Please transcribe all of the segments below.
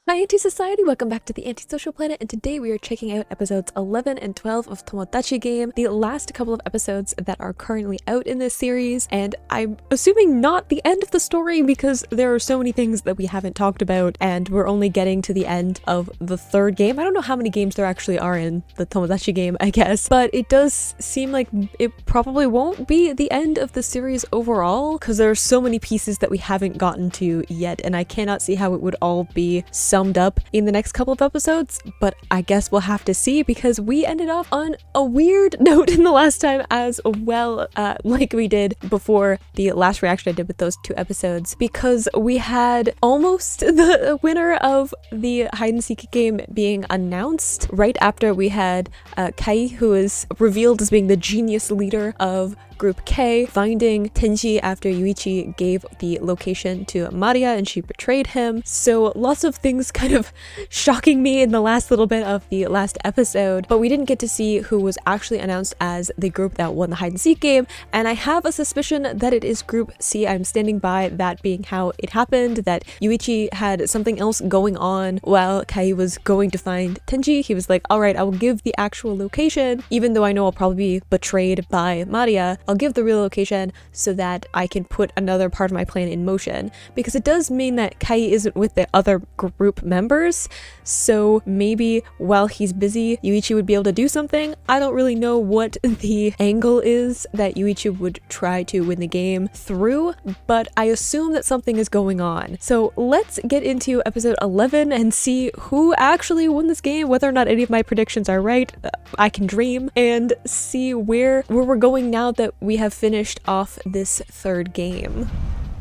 Hi Anti-Society, welcome back to the Antisocial Planet, and today we are checking out episodes 11 and 12 of Tomodachi Game, the last couple of episodes that are currently out in this series, and I'm assuming not the end of the story because there are so many things that we haven't talked about, and we're only getting to the end of the third game. I don't know how many games there actually are in the Tomodachi Game, I guess, but it does seem like it probably won't be the end of the series overall, because there are so many pieces that we haven't gotten to yet, and I cannot see how it would all be summed up in the next couple of episodes, but I guess we'll have to see because we ended off on a weird note in the last time as well, like we did before the last reaction I did with those two episodes, because we had almost the winner of the hide and seek game being announced right after we had Kai, who is revealed as being the genius leader of Group K, finding Tenji after Yuichi gave the location to Maria and she betrayed him. So lots of things kind of shocking me in the last little bit of the last episode, but we didn't get to see who was actually announced as the group that won the hide and seek game, and I have a suspicion that it is Group C. I'm standing by that being how it happened, that Yuichi had something else going on while Kai was going to find Tenji. He was like, alright, I will give the actual location, even though I know I'll probably be betrayed by Maria. I'll give the real location so that I can put another part of my plan in motion, because it does mean that Kai isn't with the other group members, so maybe while he's busy Yuichi would be able to do something. I don't really know what the angle is that Yuichi would try to win the game through, but I assume that something is going on. So let's get into episode 11 and see who actually won this game, whether or not any of my predictions are right. I can dream, and see where we're going now that we have finished off this third game.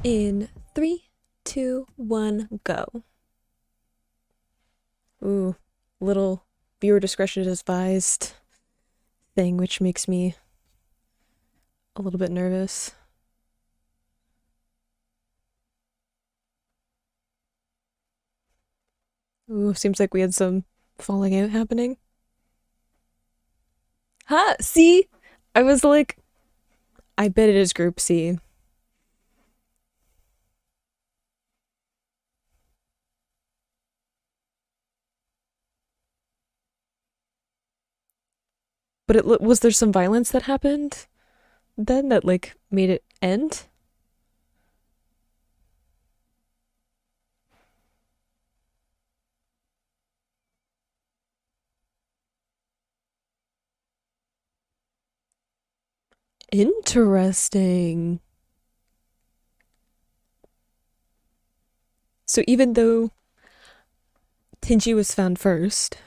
In 3, 2, 1, go. Ooh, little viewer discretion is advised thing, which makes me a little bit nervous. Ooh, seems like we had some falling out happening. Ha! See? I was like, I bet it is Group C. But was there some violence that happened then that like made it end? Interesting. So even though Tenji was found first,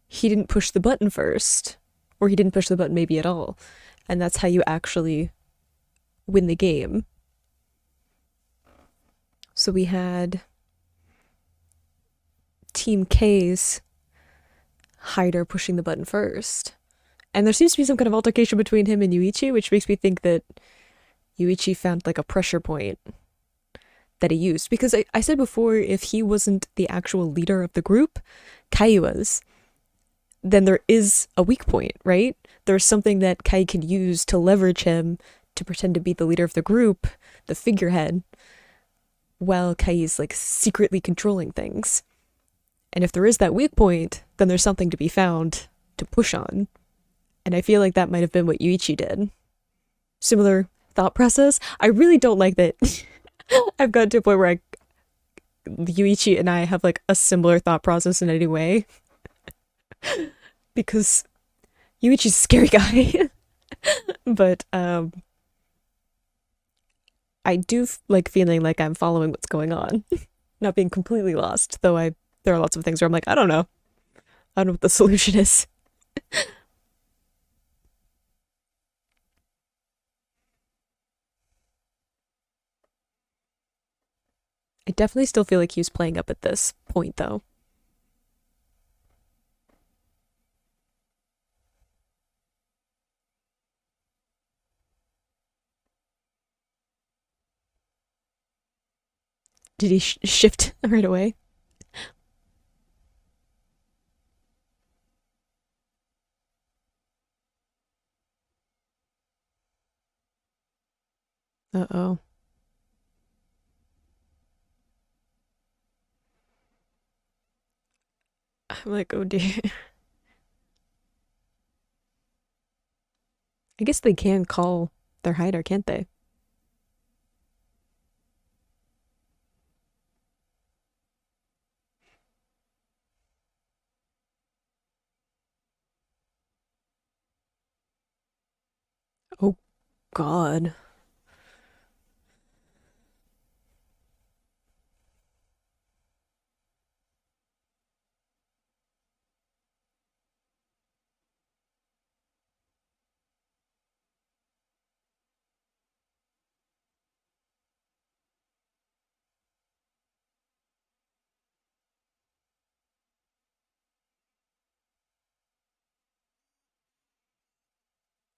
he didn't push the button first, or he didn't push the button maybe at all, and that's how you actually win the game. So we had Team K's hider pushing the button first, and there seems to be some kind of altercation between him and Yuichi, which makes me think that Yuichi found like a pressure point that he used, because I said before, if he wasn't the actual leader of the group, Kai was, then there is a weak point, right? There's something that Kai can use to leverage him to pretend to be the leader of the group, the figurehead, while Kai is like secretly controlling things. And if there is that weak point, then there's something to be found to push on. And I feel like that might have been what Yuichi did. Similar thought process. I really don't like that I've gotten to a point where Yuichi and I have like a similar thought process in any way. Because Yuichi's a scary guy. But I do like feeling like I'm following what's going on. Not being completely lost, though there are lots of things where I'm like, I don't know. I don't know what the solution is. I definitely still feel like he was playing up at this point, though. Did he shift right away? Uh-oh. I'm like, oh dear. I guess they can call their hider, can't they? Oh god.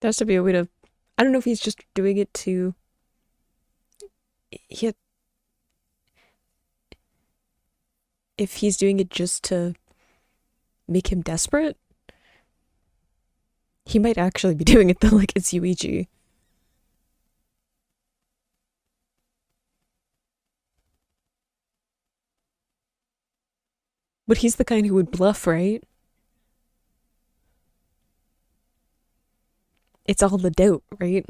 There has to be a way to. I don't know if he's just doing it to. He, if he's doing it just to make him desperate, he might actually be doing it though, like it's Yuichi. But he's the kind who would bluff, right? It's all the doubt, right?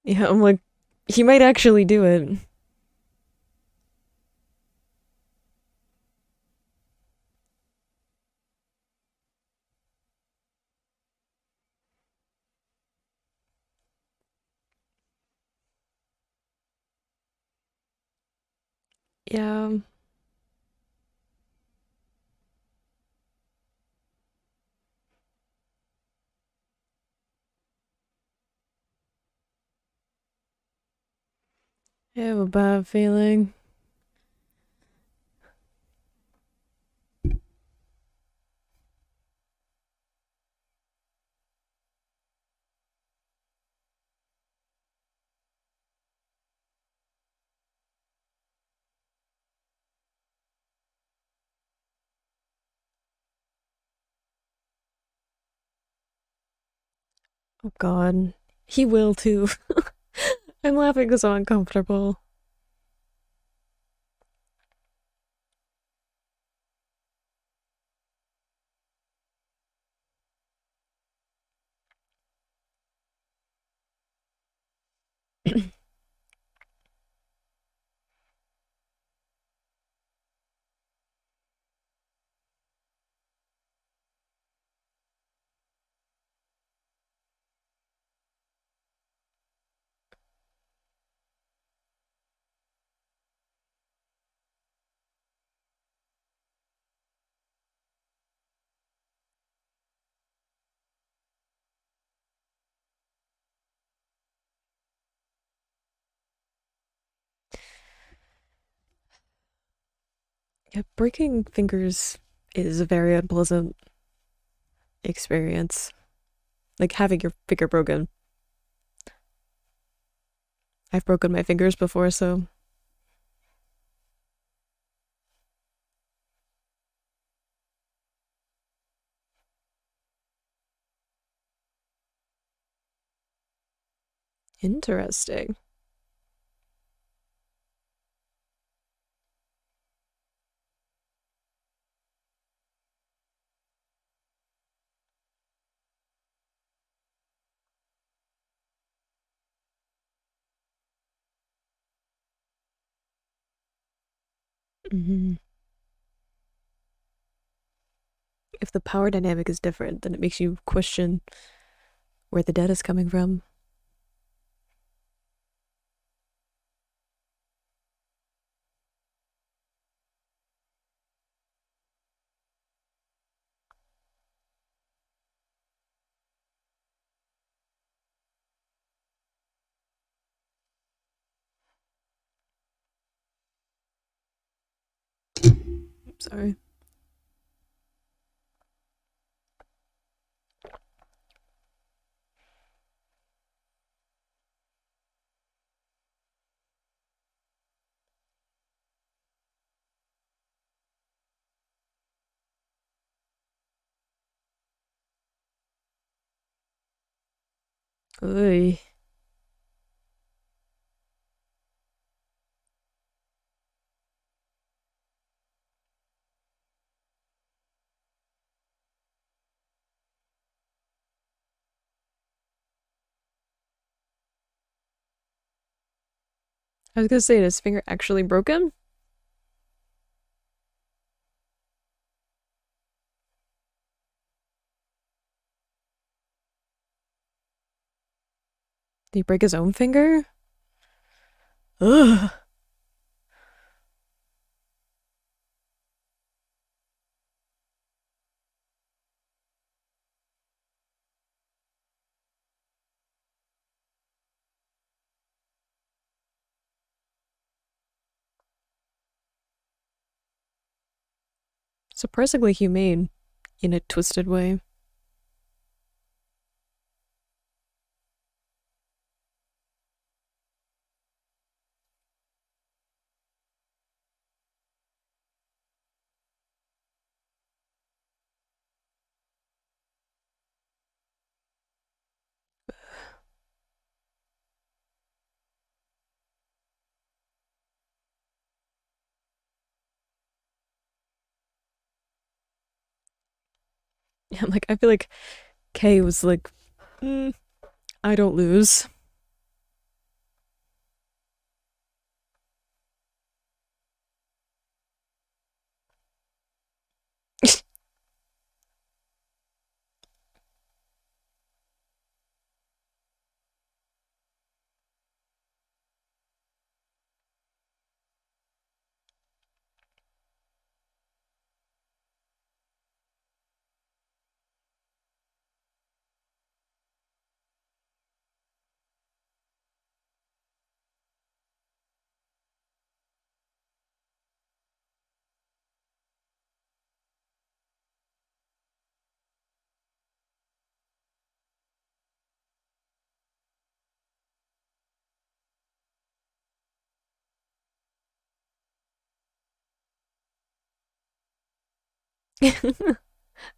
Yeah, I'm like, he might actually do it. Yeah. I have a bad feeling. Oh god. He will too. I'm laughing because I'm uncomfortable. Yeah, breaking fingers is a very unpleasant experience. Like having your finger broken. I've broken my fingers before, so interesting. Hmm. If the power dynamic is different, then it makes you question where the debt is coming from. Sorry. Oy. I was gonna say, did his finger actually broken? Did he break his own finger? Ugh. Surprisingly humane in a twisted way. Yeah, like, I feel like Kay was like, mm, I don't lose.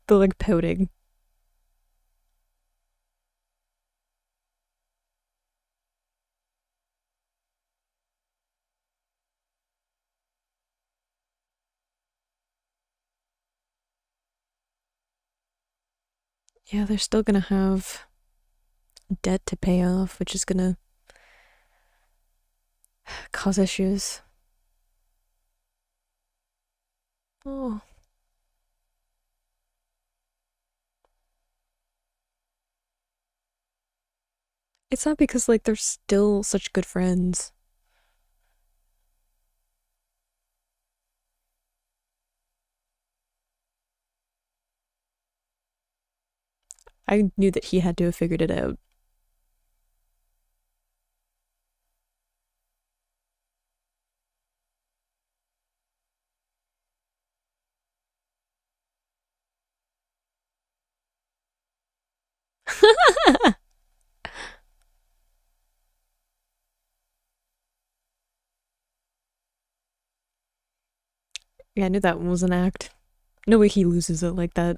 The like pouting. Yeah, they're still gonna have debt to pay off, which is gonna cause issues. Oh, it's not because like they're still such good friends. I knew that he had to have figured it out. Yeah, I knew that one was an act. No way he loses it like that.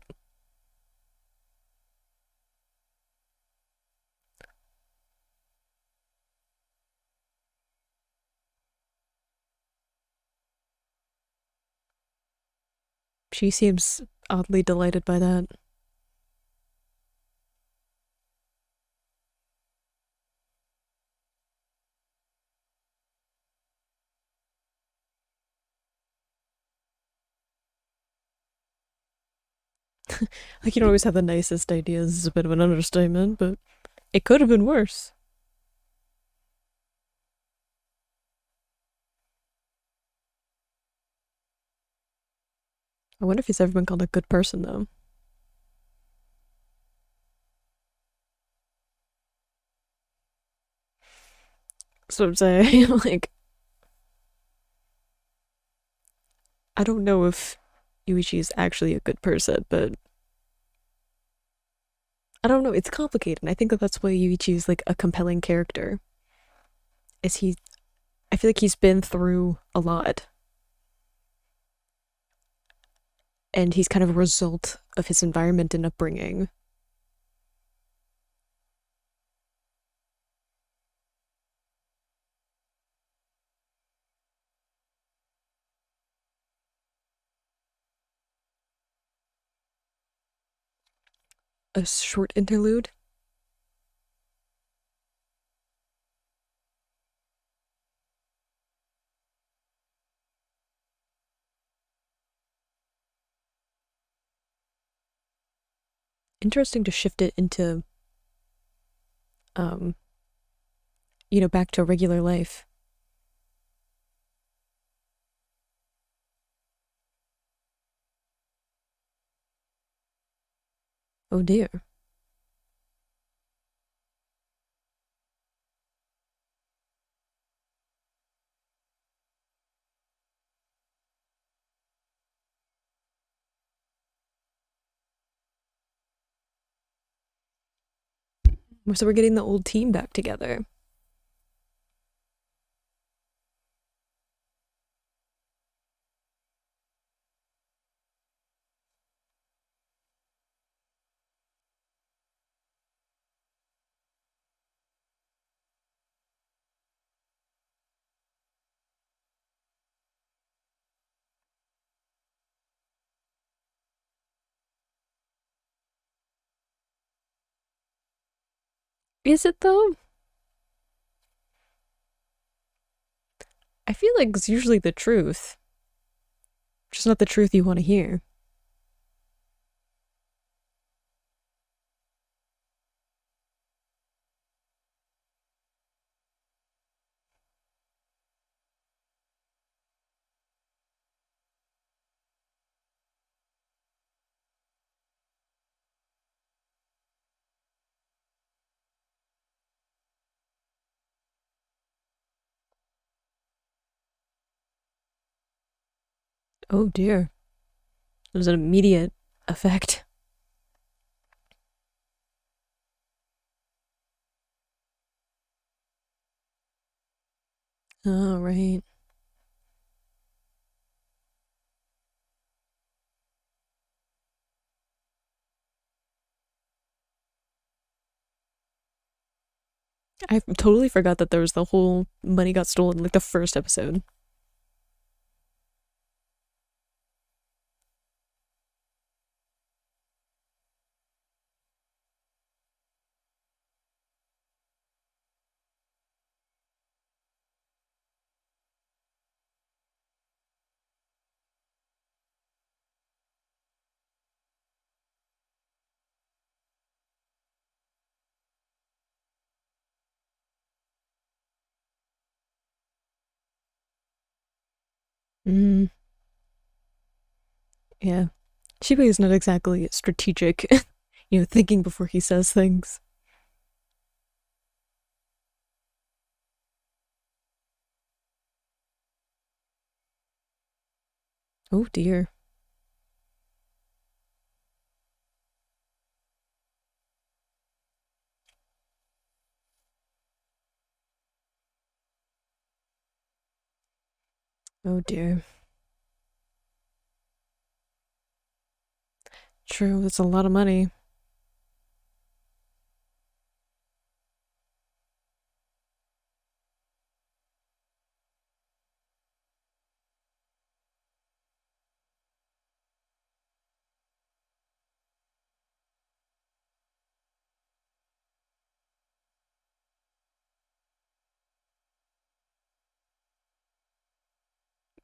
She seems oddly delighted by that. Like, you don't always have the nicest ideas, is a bit of an understatement, but it could have been worse. I wonder if he's ever been called a good person, though. That's what I'm saying. Like, I don't know if Yuichi is actually a good person, but I don't know. It's complicated. And I think that that's why Yuichi is like a compelling character. Is he? I feel like he's been through a lot, and he's kind of a result of his environment and upbringing. A short interlude. interesting to shift it into, um, you know, back to regular life. Oh dear. So we're getting the old team back together. Is it though? I feel like it's usually the truth, just not the truth you want to hear. Oh dear. There's an immediate effect. Oh, right. I totally forgot that there was the whole money got stolen, like the first episode. Mm, yeah. Shiba is not exactly strategic, you know, thinking before he says things. Oh dear. Oh dear. True, that's a lot of money.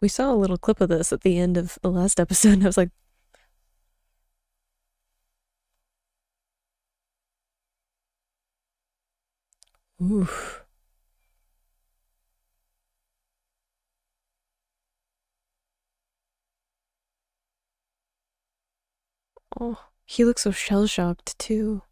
We saw a little clip of this at the end of the last episode, and I was like, oof. Oh, he looks so shell-shocked too.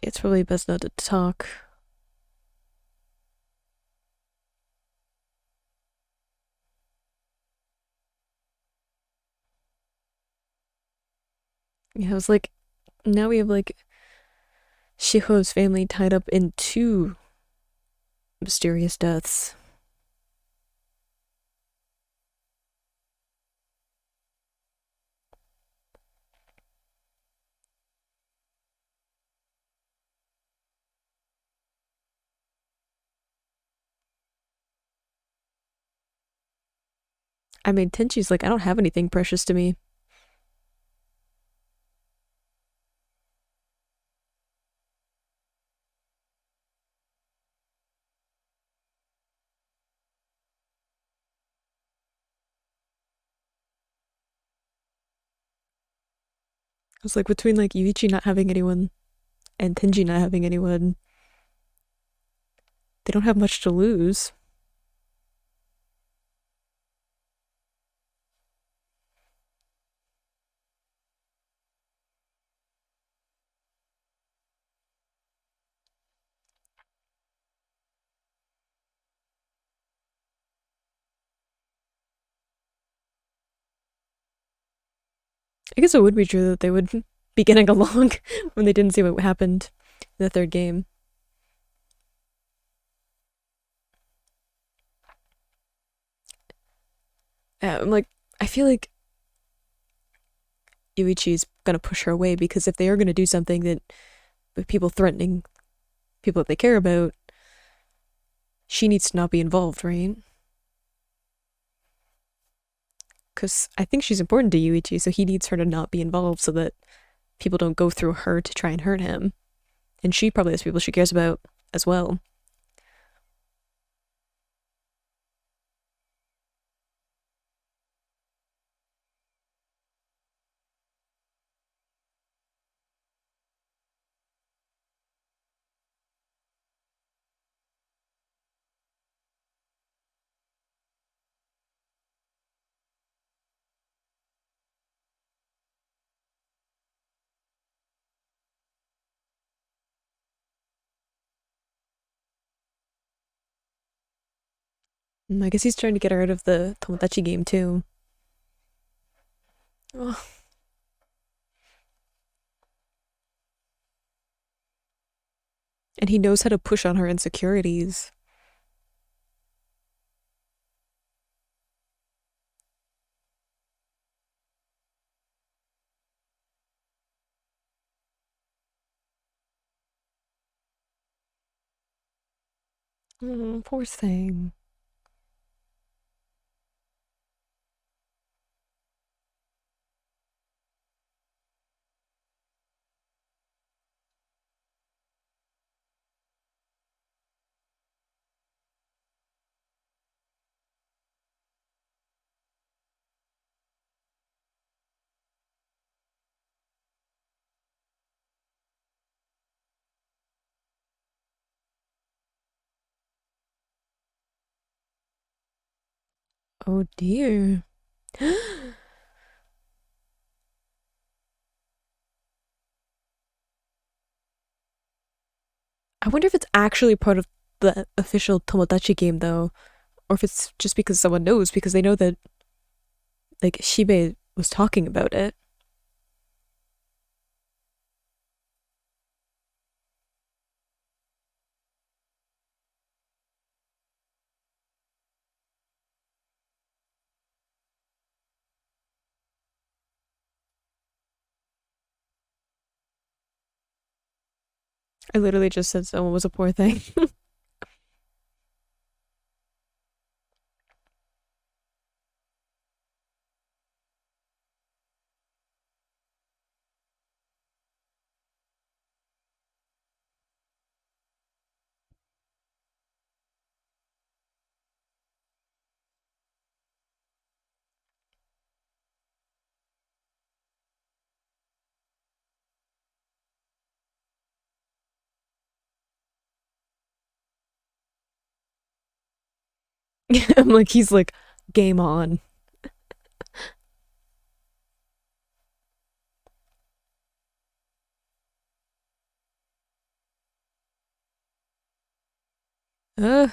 It's probably best not to talk. Yeah, I was like, now we have like Shiho's family tied up in two mysterious deaths. I mean, Tenchi's like, I don't have anything precious to me. It's like between like Yuichi not having anyone and Tenji not having anyone, they don't have much to lose. I guess it would be true that they would be getting along when they didn't see what happened in the third game. I'm like, I feel like Yuichi's gonna push her away because if they are gonna do something that with people threatening people that they care about, she needs to not be involved, right? Because I think she's important to Yuichi, so he needs her to not be involved so that people don't go through her to try and hurt him. And she probably has people she cares about as well. And I guess he's trying to get her out of the Tomodachi game too. Oh. And he knows how to push on her insecurities. Oh, poor thing. Oh dear. I wonder if it's actually part of the official Tomodachi game though, or if it's just because someone knows because they know that like Shibe was talking about it. I literally just said someone was a poor thing. I'm like, he's like, game on. Uh,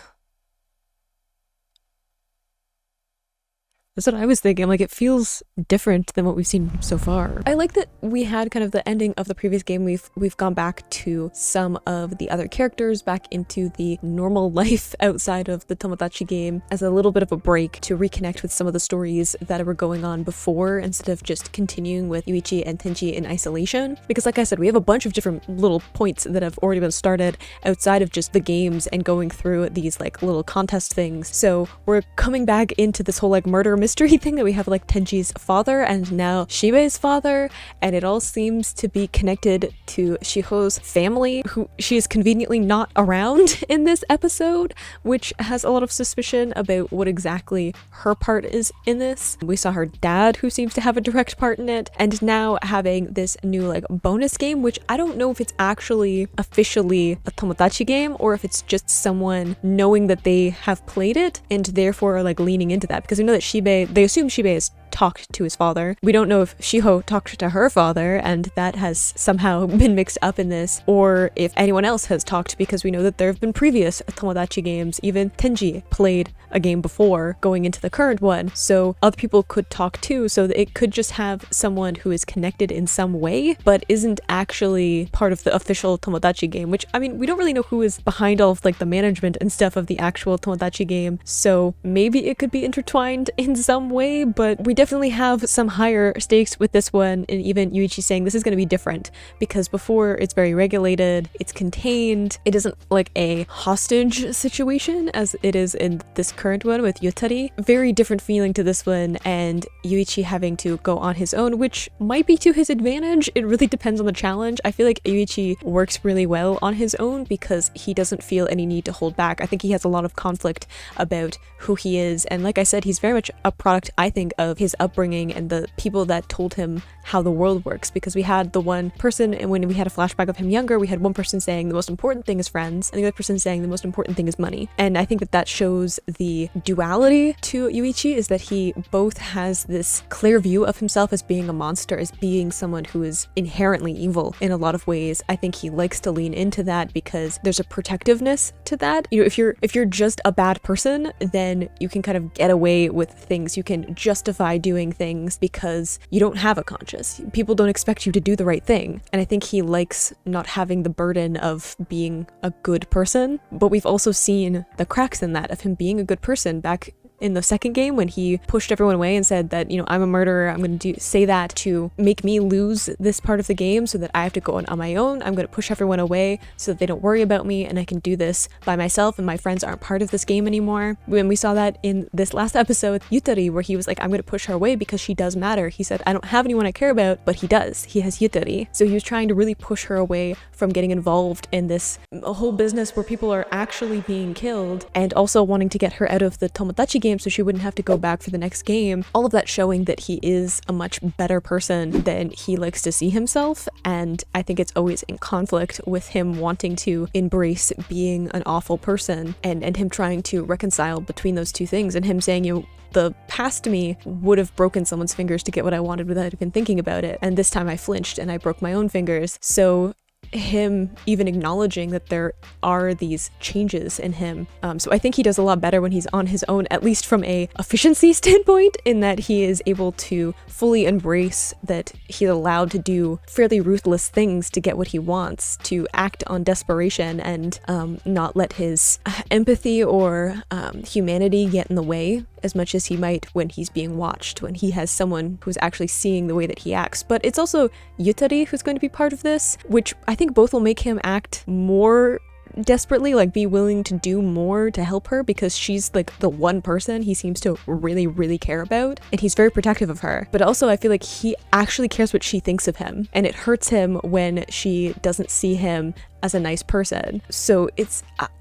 That's what I was thinking. Like, it feels different than what we've seen so far. I like that we had kind of the ending of the previous game. We've gone back to some of the other characters, back into the normal life outside of the Tomodachi game as a little bit of a break to reconnect with some of the stories that were going on before instead of just continuing with Yuichi and Tenji in isolation. Because like I said, we have a bunch of different little points that have already been started outside of just the games and going through these like little contest things. So we're coming back into this whole like murder mystery thing that we have like Tenji's father and now Shibei's father, and it all seems to be connected to Shiho's family, who she is conveniently not around in this episode, which has a lot of suspicion about what exactly her part is in this. We saw her dad, who seems to have a direct part in it, and now having this new like bonus game, which I don't know if it's actually officially a Tomodachi game or if it's just someone knowing that they have played it and therefore like leaning into that, because we know that they assume Shibei has talked to his father. We don't know if Shiho talked to her father and that has somehow been mixed up in this, or if anyone else has talked, because we know that there have been previous Tomodachi games. Even Tenji played a game before going into the current one, so other people could talk too, so that it could just have someone who is connected in some way but isn't actually part of the official Tomodachi game, which, I mean, we don't really know who is behind all of like the management and stuff of the actual Tomodachi game, so maybe it could be intertwined in some way, but we definitely have some higher stakes with this one. And even Yuichi saying this is going to be different, because before it's very regulated, it's contained, it isn't like a hostage situation as it is in this current one with Yutari. Very different feeling to this one, and Yuichi having to go on his own, which might be to his advantage. It really depends on the challenge. I feel like Yuichi works really well on his own because he doesn't feel any need to hold back. I think he has a lot of conflict about who he is, and like I said, he's very much a product, I think, of his upbringing and the people that told him how the world works, because we had the one person, and when we had a flashback of him younger, we had one person saying the most important thing is friends and the other person saying the most important thing is money. And I think that that shows the duality to Yuichi, is that he both has this clear view of himself as being a monster, as being someone who is inherently evil in a lot of ways. I think he likes to lean into that because there's a protectiveness to that. You know, if you're just a bad person, then you can kind of get away with things. You can justify doing things because you don't have a conscience. People don't expect you to do the right thing. And I think he likes not having the burden of being a good person. But we've also seen the cracks in that of him being a good person back in the second game when he pushed everyone away and said that, you know, I'm a murderer, I'm going to say that to make me lose this part of the game so that I have to go on my own. I'm going to push everyone away so that they don't worry about me and I can do this by myself and my friends aren't part of this game anymore. When we saw that in this last episode, Yutari, where he was like, I'm going to push her away because she does matter. He said, I don't have anyone I care about, but he does. He has Yutari. So he was trying to really push her away from getting involved in this whole business where people are actually being killed, and also wanting to get her out of the Tomodachi game so she wouldn't have to go back for the next game. All of that showing that he is a much better person than he likes to see himself, and I think it's always in conflict with him wanting to embrace being an awful person and him trying to reconcile between those two things, and him saying, you know, the past me would have broken someone's fingers to get what I wanted without even thinking about it, and this time I flinched and I broke my own fingers. So him even acknowledging that there are these changes in him. So I think he does a lot better when he's on his own, at least from a efficiency standpoint, in that he is able to fully embrace that he's allowed to do fairly ruthless things to get what he wants, to act on desperation and not let his empathy or humanity get in the way as much as he might when he's being watched, when he has someone who's actually seeing the way that he acts. But it's also Yutari who's going to be part of this, which I think both will make him act more desperately, like be willing to do more to help her, because she's like the one person he seems to really care about, and he's very protective of her. But also I feel like he actually cares what she thinks of him, and it hurts him when she doesn't see him as a nice person. So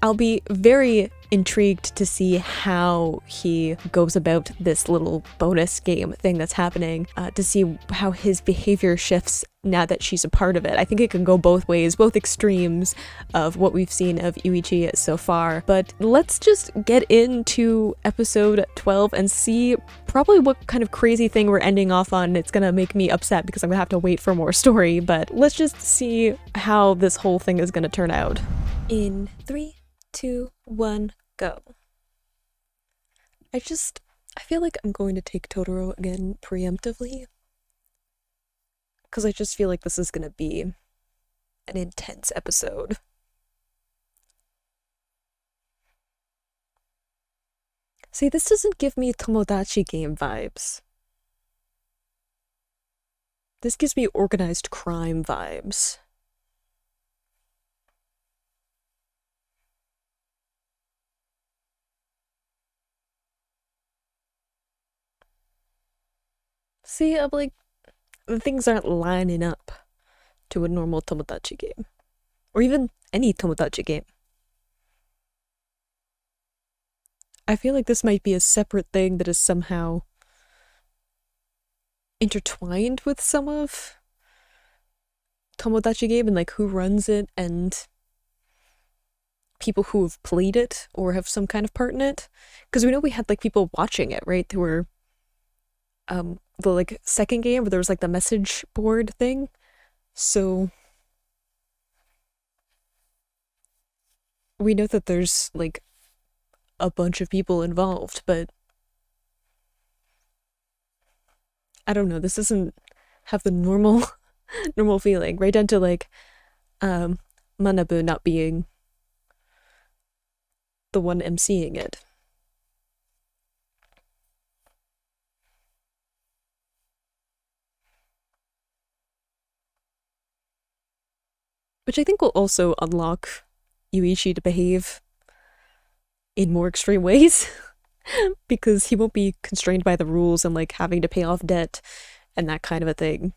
I'll be very intrigued to see how he goes about this little bonus game thing that's happening, to see how his behavior shifts now that she's a part of it. I think it can go both ways, both extremes of what we've seen of Yuichi so far. But let's just get into episode 12 and see probably what kind of crazy thing we're ending off on. It's gonna make me upset because I'm gonna have to wait for more story, but let's just see how this whole thing is gonna turn out. In 3, 2, 1, go. I feel like I'm going to take Totoro again preemptively, because I just feel like this is gonna be an intense episode. See, this doesn't give me Tomodachi Game vibes. This gives me organized crime vibes. See, I'm like, things aren't lining up to a normal Tomodachi game. Or even any Tomodachi game. I feel like this might be a separate thing that is somehow intertwined with some of Tomodachi Game and like who runs it and people who have played it or have some kind of part in it. Because we know we had like people watching it, right? There were the like second game where there was like the message board thing. So we know that there's like a bunch of people involved, but I don't know, this doesn't have the normal normal feeling, right down to like um Manabu not being the one emceeing it. Which I think will also unlock Yuichi to behave in more extreme ways because he won't be constrained by the rules and like having to pay off debt and that kind of a thing.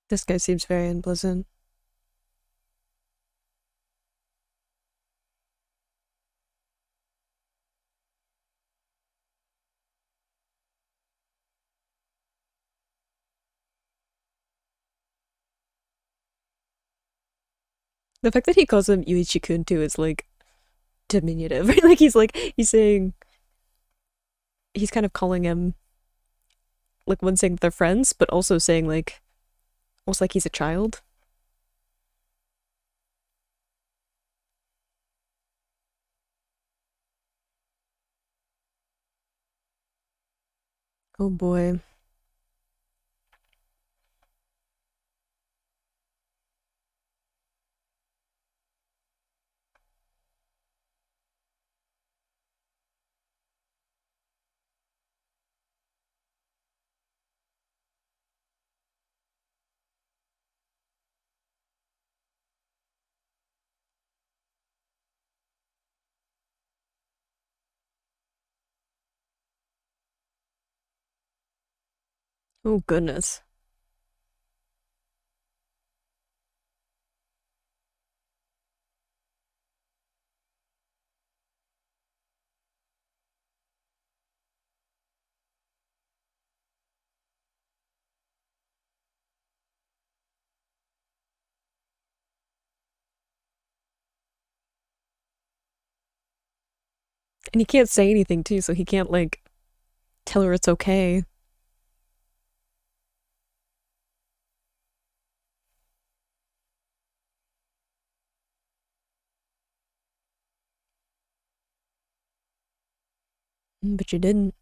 This guy seems very unpleasant. The fact that he calls him Yuichi-kun too is like diminutive. Like he's saying he's kind of calling him like one saying they're friends, but also saying like almost like he's a child. Oh boy. Oh goodness. And he can't say anything too, so he can't like tell her it's okay. But you didn't.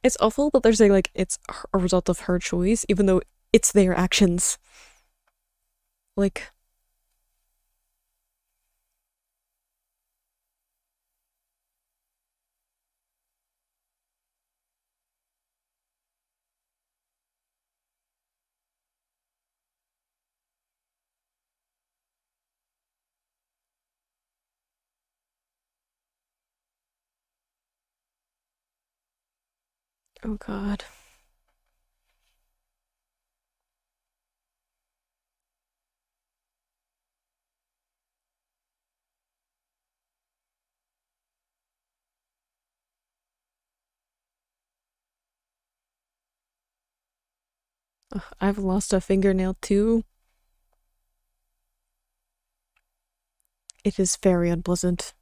It's awful that they're saying like it's a result of her choice, even though it's their actions. Like, oh god. Ugh, I've lost a fingernail too. It is very unpleasant.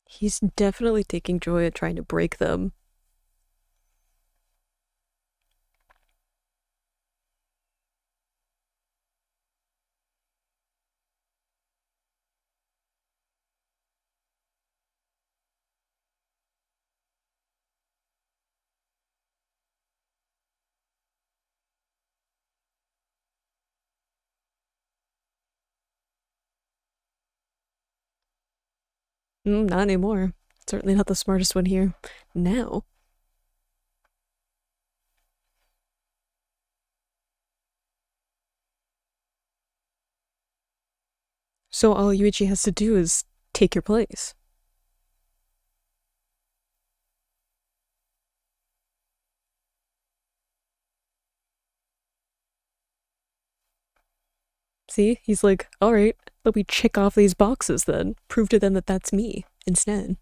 He's definitely taking joy at trying to break them. Not anymore. Certainly not the smartest one here. Now. So all Yuichi has to do is take your place. See? He's like, alright, let me check off these boxes then. Prove to them that that's me instead.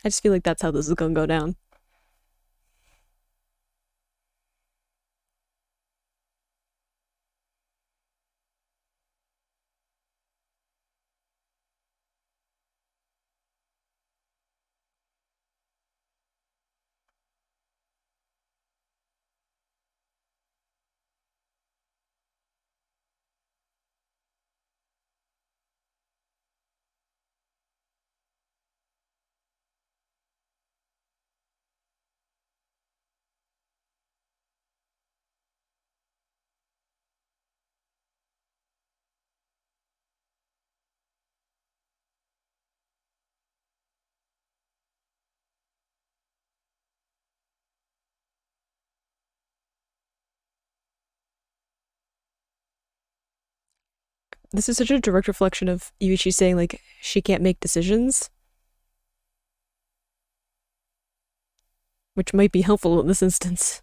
I just feel like that's how this is gonna go down. This is such a direct reflection of Yuichi saying, like, she can't make decisions, which might be helpful in this instance.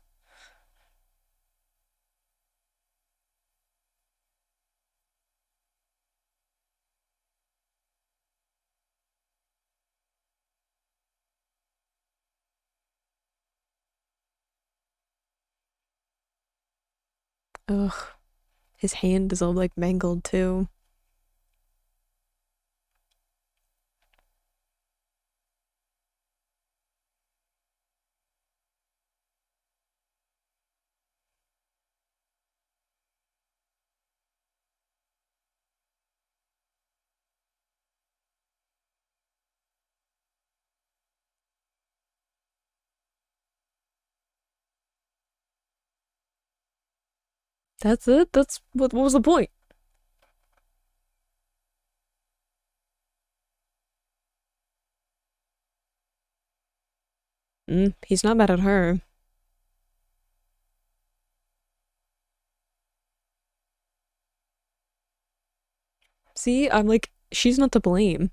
Ugh, his hand is all like mangled too. That's it? That's what was the point? He's not mad at her. See, I'm like, she's not to blame.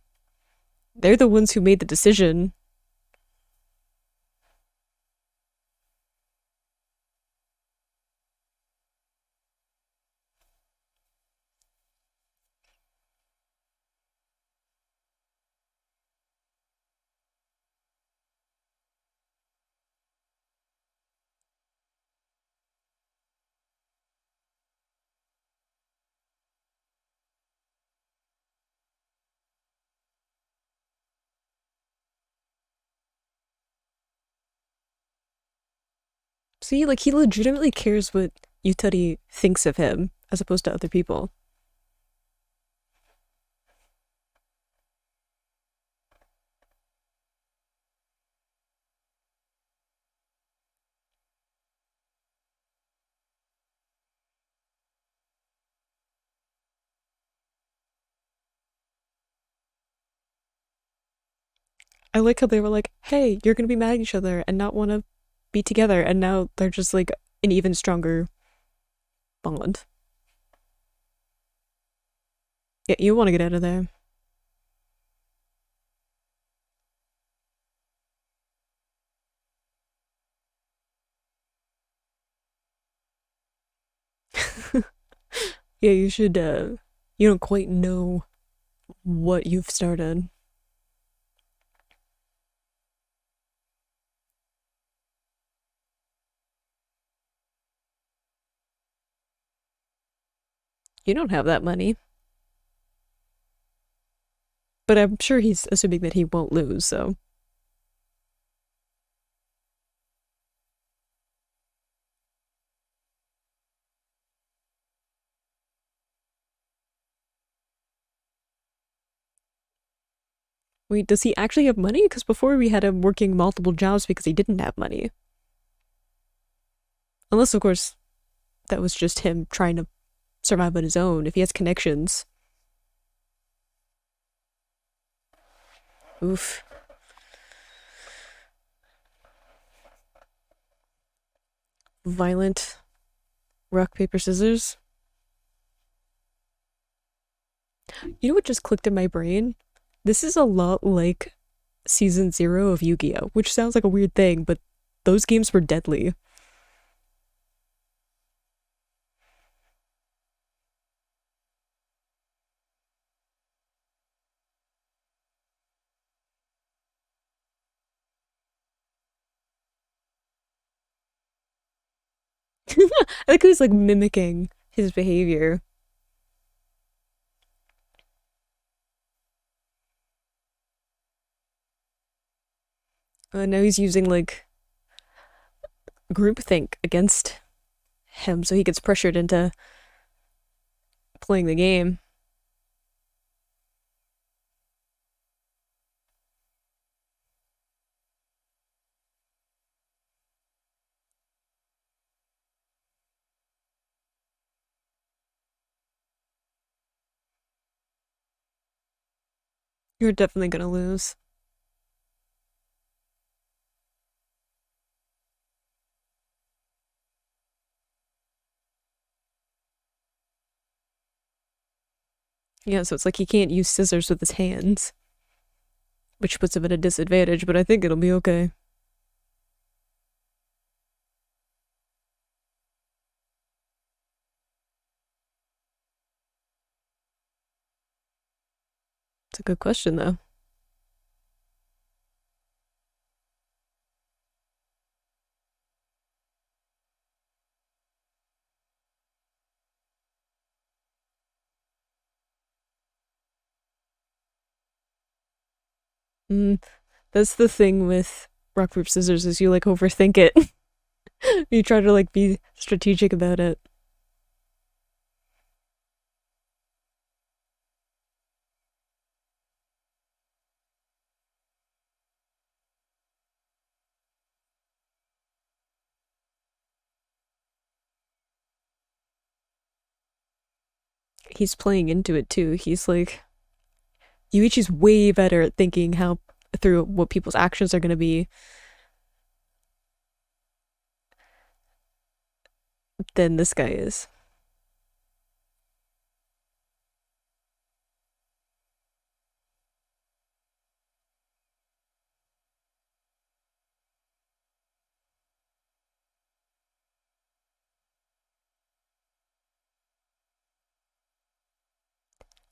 They're the ones who made the decision. See, like, he legitimately cares what Yutari thinks of him, as opposed to other people. I like how they were like, hey, you're gonna be mad at each other and not want to be together, and now they're just like an even stronger bond. Yeah, you want to get out of there. Yeah, you should, you don't quite know what you've started. You don't have that money. But I'm sure he's assuming that he won't lose, so. Wait, does he actually have money? Because before we had him working multiple jobs because he didn't have money. Unless, of course, that was just him trying to survive on his own. If he has connections. Oof. Violent rock, paper, scissors. You know what just clicked in my brain? This is a lot like season 0 of Yu-Gi-Oh, which sounds like a weird thing, but those games were deadly. I think he's like mimicking his behavior. Now he's using like groupthink against him, so he gets pressured into playing the game. You're definitely gonna lose. Yeah, so it's like he can't use scissors with his hands, which puts him at a disadvantage, but I think it'll be okay. It's a good question, though. Mm, that's the thing with rock, paper, scissors is you like overthink it. You try to like be strategic about it. He's playing into it too. He's like Yuichi's way better at thinking how through what people's actions are going to be than this guy is.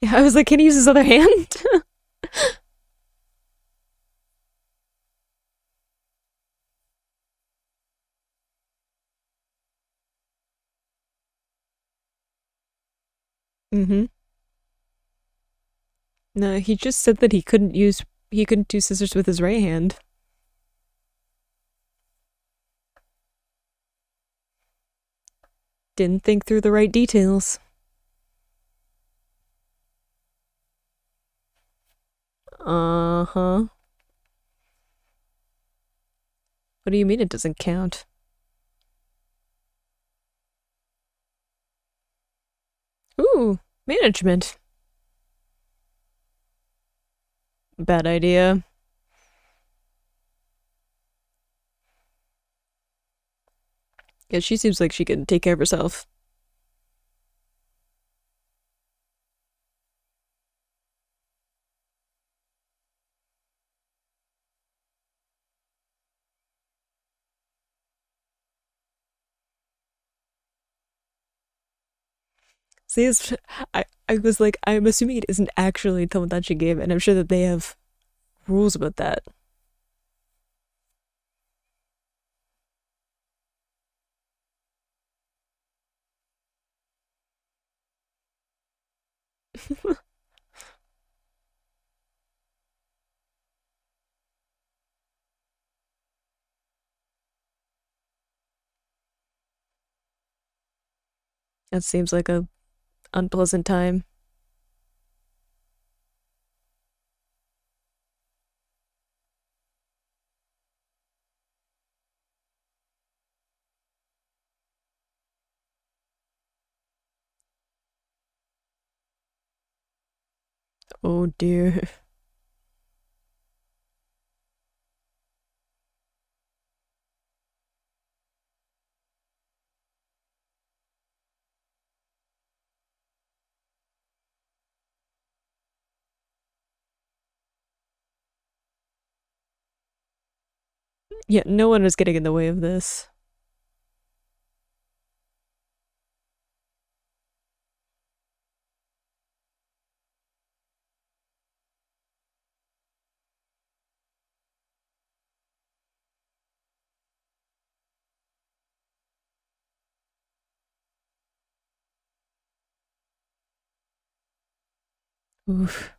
Yeah, I was like, can he use his other hand? Mm-hmm. No, he just said that he couldn't do scissors with his right hand. Didn't think through the right details. Uh-huh. What do you mean it doesn't count? Ooh, management. Bad idea. Yeah, she seems like she can take care of herself. See, I was like, I'm assuming it isn't actually a Tomodachi game, and I'm sure that they have rules about that. That seems like a unpleasant time. Oh dear. Yeah, no one is getting in the way of this. Oof.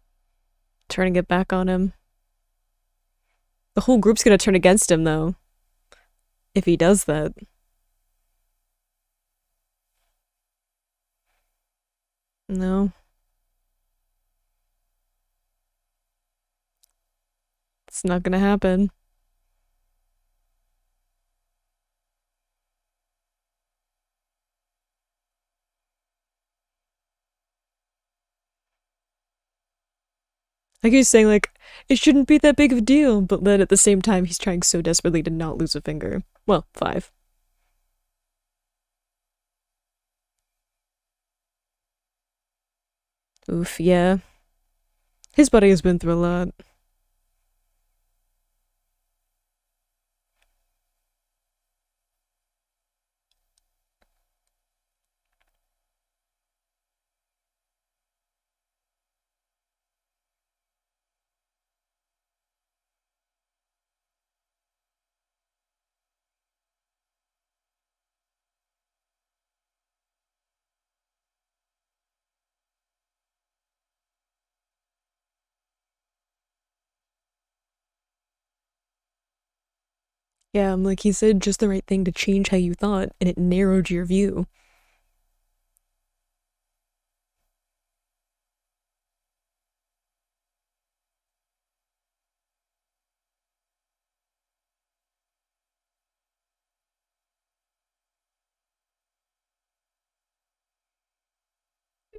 Turning it back on him. The whole group's gonna turn against him, though, if he does that. No, it's not gonna happen. Like he's saying, like, it shouldn't be that big of a deal, but then at the same time, he's trying so desperately to not lose a finger. Well, five. Oof, yeah. His buddy has been through a lot. Yeah, I'm like, he said just the right thing to change how you thought, and it narrowed your view.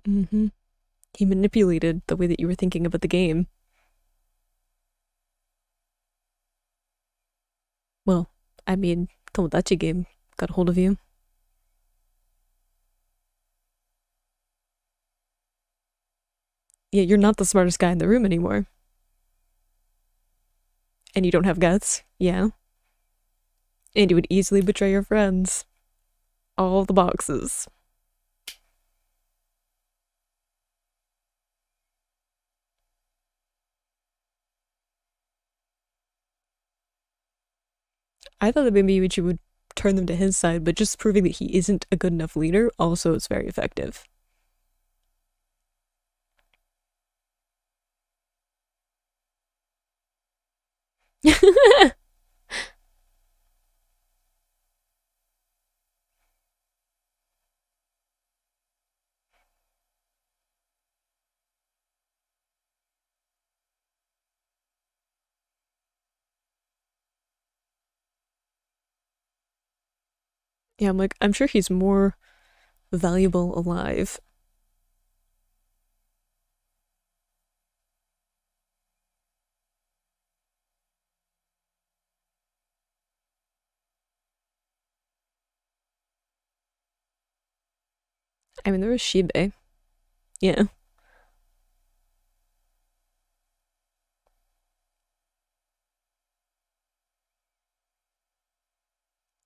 Mm-hmm. He manipulated the way that you were thinking about the game. Well, I mean, Tomodachi Game got a hold of you. Yeah, you're not the smartest guy in the room anymore. And you don't have guts. Yeah. And you would easily betray your friends. All the boxes. I thought that maybe Yuichi would turn them to his side, but just proving that he isn't a good enough leader also is very effective. Yeah, I'm like, I'm sure he's more valuable alive. I mean, there was Shibe. Yeah.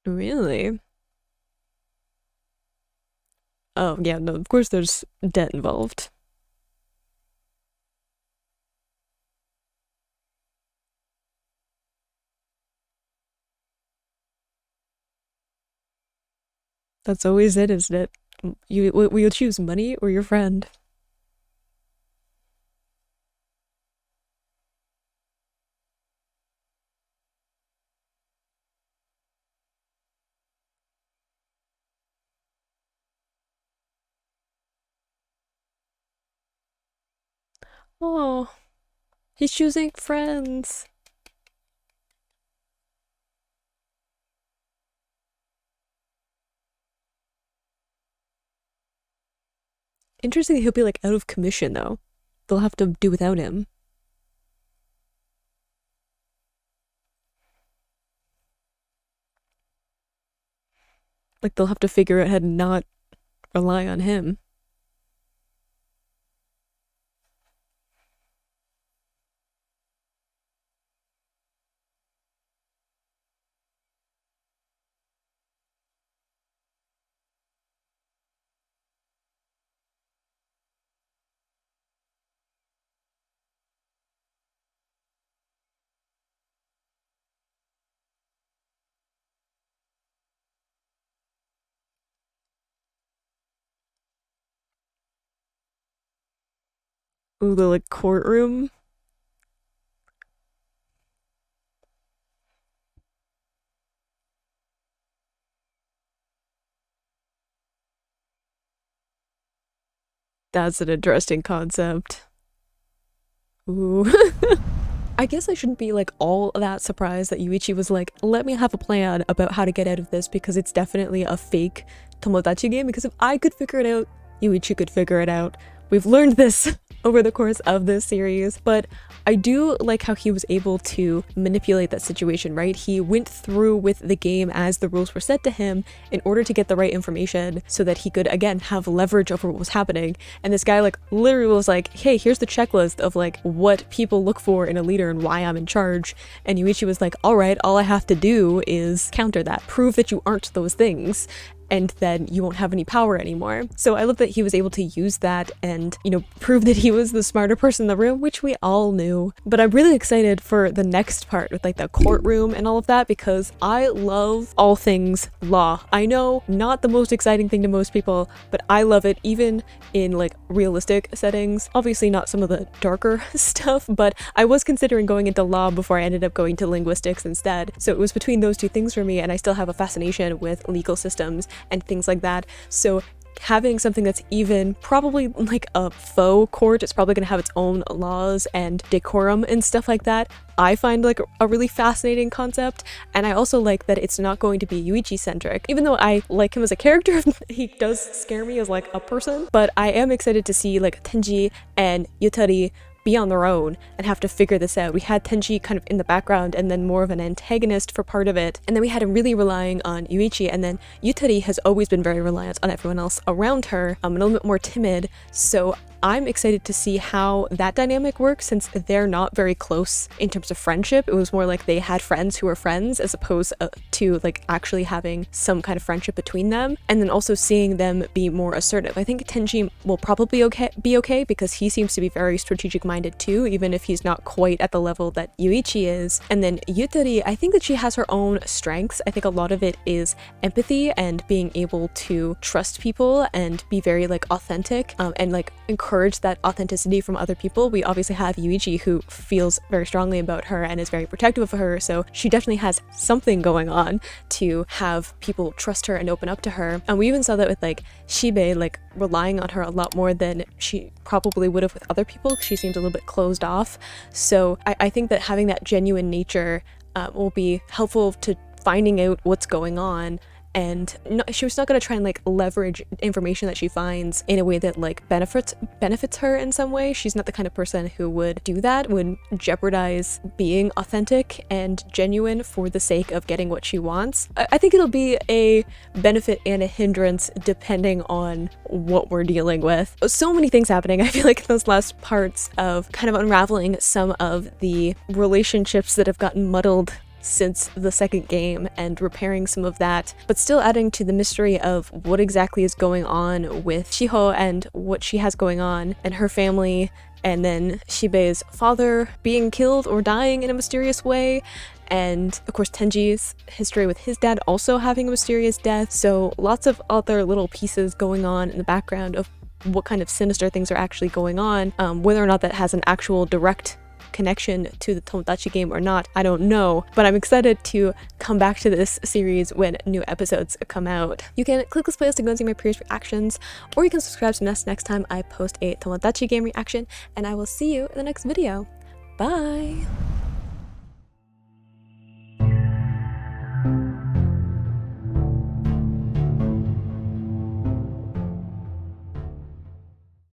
Really? Oh, yeah, no, of course there's debt involved. That's always it, isn't it? Will you choose money or your friend? Oh, he's choosing friends. Interesting, he'll be like out of commission though. They'll have to do without him. Like they'll have to figure out how to not rely on him. Ooh, the like courtroom. That's an interesting concept. Ooh. I guess I shouldn't be like all that surprised that Yuichi was like, let me have a plan about how to get out of this because it's definitely a fake Tomodachi game. Because if I could figure it out, Yuichi could figure it out. We've learned this over the course of this series, but I do like how he was able to manipulate that situation, right? He went through with the game as the rules were set to him in order to get the right information so that he could, again, have leverage over what was happening. And this guy like literally was like, hey, here's the checklist of like what people look for in a leader and why I'm in charge. And Yuichi was like, all right, all I have to do is counter that, prove that you aren't those things, and then you won't have any power anymore. So I love that he was able to use that and, you know, prove that he was the smarter person in the room, which we all knew. But I'm really excited for the next part with like the courtroom and all of that because I love all things law. I know not the most exciting thing to most people, but I love it even in like realistic settings. Obviously not some of the darker stuff, but I was considering going into law before I ended up going to linguistics instead. So it was between those two things for me, and I still have a fascination with legal systems and things like that. So having something that's even probably like a faux court, it's probably going to have its own laws and decorum and stuff like that. I find like a really fascinating concept, and I also like that it's not going to be Yuichi centric. Even though I like him as a character, he does scare me as like a person, but I am excited to see like Tenji and Yutari be on their own and have to figure this out. We had Tenji kind of in the background and then more of an antagonist for part of it, and then we had him really relying on Yuichi, and then Yutari has always been very reliant on everyone else around her, a little bit more timid. So I'm excited to see how that dynamic works since they're not very close in terms of friendship. It was more like they had friends who were friends as opposed to like actually having some kind of friendship between them, and then also seeing them be more assertive. I think Tenji will probably be okay because he seems to be very strategic minded too, even if he's not quite at the level that Yuichi is. And then Yutari, I think that she has her own strengths. I think a lot of it is empathy and being able to trust people and be very like authentic, and like encourage that authenticity from other people. We obviously have Yuichi who feels very strongly about her and is very protective of her, so she definitely has something going on to have people trust her and open up to her. And we even saw that with like Shibe, like relying on her a lot more than she probably would have with other people. She seems a little bit closed off. So I think that having that genuine nature will be helpful to finding out what's going on and she was not going to try and like leverage information that she finds in a way that like benefits her in some way. She's not the kind of person who would do that, would jeopardize being authentic and genuine for the sake of getting what she wants. I think it'll be a benefit and a hindrance depending on what we're dealing with. So many things happening. I feel like those last parts of kind of unraveling some of the relationships that have gotten muddled since the second game and repairing some of that, but still adding to the mystery of what exactly is going on with Shiho and what she has going on and her family, and then Shibei's father being killed or dying in a mysterious way, and of course Tenji's history with his dad also having a mysterious death. So lots of other little pieces going on in the background of what kind of sinister things are actually going on. Whether or not that has an actual direct connection to the Tomodachi game or not, I don't know, but I'm excited to come back to this series when new episodes come out. You can click this playlist to go and see my previous reactions, or you can subscribe so next time I post a Tomodachi game reaction, and I will see you in the next video. Bye!